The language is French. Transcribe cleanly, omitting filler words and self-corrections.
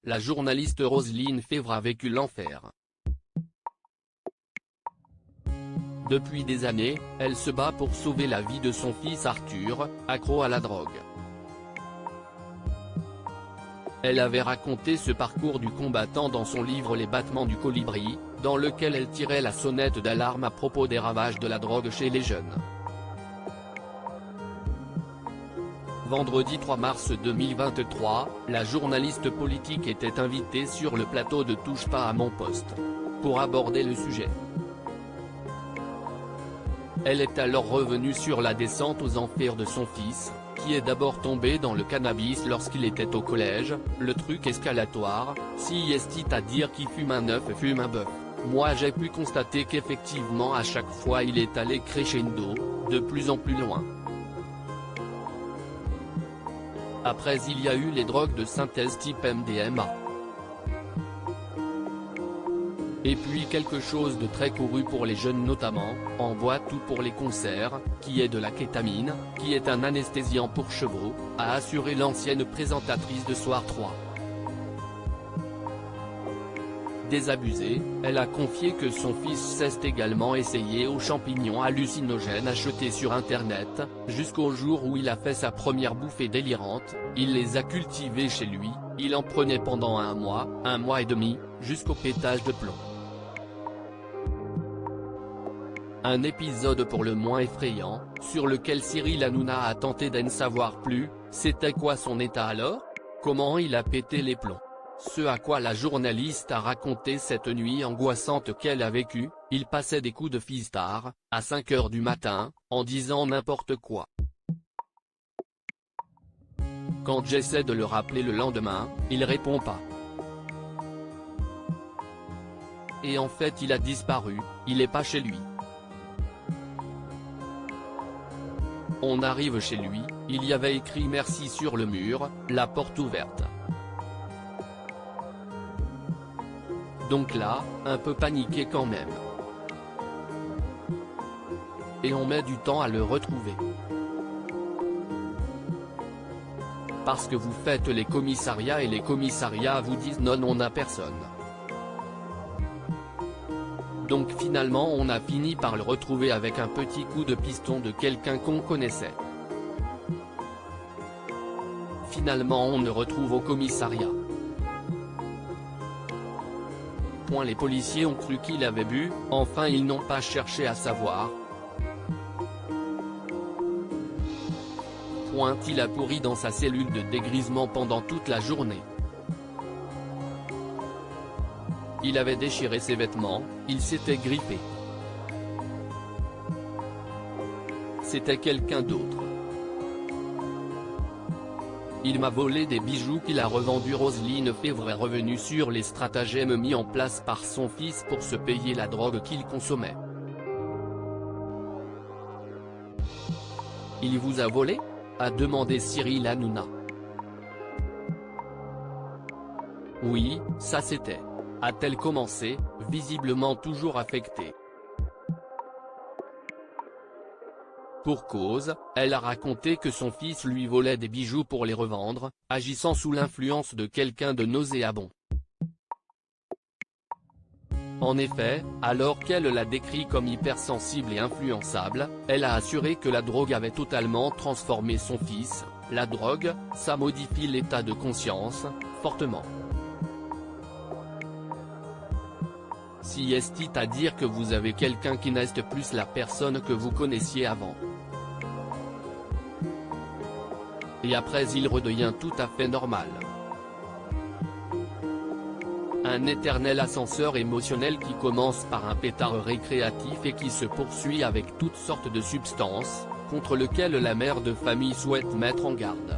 la journaliste Roselyne Febvre a vécu l'enfer. Depuis des années, elle se bat pour sauver la vie de son fils Arthur, accro à la drogue. Elle avait raconté ce parcours du combattant dans son livre Les battements du colibri, dans lequel elle tirait la sonnette d'alarme à propos des ravages de la drogue chez les jeunes. Vendredi 3 mars 2023, la journaliste politique était invitée sur le plateau de Touche pas à mon poste pour aborder le sujet. Elle est alors revenue sur la descente aux enfers de son fils, qui est d'abord tombé dans le cannabis lorsqu'il était au collège, le truc escalatoire, si est-il à dire qui fume un œuf fume un bœuf. Moi j'ai pu constater qu'effectivement à chaque fois il est allé crescendo, de plus en plus loin. Après il y a eu les drogues de synthèse type MDMA. Et puis quelque chose de très couru pour les jeunes notamment, en boîte ou pour les concerts, qui est de la kétamine, qui est un anesthésiant pour chevaux, a assuré l'ancienne présentatrice de Soir 3. Désabusée, elle a confié que son fils s'est également essayé aux champignons hallucinogènes achetés sur internet, jusqu'au jour où il a fait sa première bouffée délirante, il les a cultivés chez lui, il en prenait pendant un mois et demi, jusqu'au pétage de plomb. Un épisode pour le moins effrayant, sur lequel Cyril Hanouna a tenté d'en savoir plus, c'était quoi son état alors? Comment il a pété les plombs? Ce à quoi la journaliste a raconté cette nuit angoissante qu'elle a vécue, il passait des coups de fistard, à 5 h du matin, en disant n'importe quoi. Quand j'essaie de le rappeler le lendemain, il répond pas. Et en fait il a disparu, il est pas chez lui. On arrive chez lui, il y avait écrit merci sur le mur, la porte ouverte. Donc là, un peu paniqué quand même. Et on met du temps à le retrouver. Parce que vous faites les commissariats et les commissariats vous disent non on n'a personne. Donc finalement on a fini par le retrouver avec un petit coup de piston de quelqu'un qu'on connaissait. Finalement on le retrouve au commissariat. Les policiers ont cru qu'il avait bu, enfin ils n'ont pas cherché à savoir. Il a pourri dans sa cellule de dégrisement pendant toute la journée. Il avait déchiré ses vêtements, il s'était grippé. C'était quelqu'un d'autre. Il m'a volé des bijoux qu'il a revendus. Roselyne Febvre est revenue sur les stratagèmes mis en place par son fils pour se payer la drogue qu'il consommait. Il vous a volé ? A demandé Cyril Hanouna. Oui, ça c'était. A-t-elle commencé, visiblement toujours affectée. Pour cause, elle a raconté que son fils lui volait des bijoux pour les revendre, agissant sous l'influence de quelqu'un de nauséabond. En effet, alors qu'elle l'a décrit comme hypersensible et influençable, elle a assuré que la drogue avait totalement transformé son fils. La drogue, ça modifie l'état de conscience, fortement. Si est-il à dire que vous avez quelqu'un qui n'est plus la personne que vous connaissiez avant. Et après il redevient tout à fait normal. Un éternel ascenseur émotionnel qui commence par un pétard récréatif et qui se poursuit avec toutes sortes de substances, contre lequel la mère de famille souhaite mettre en garde.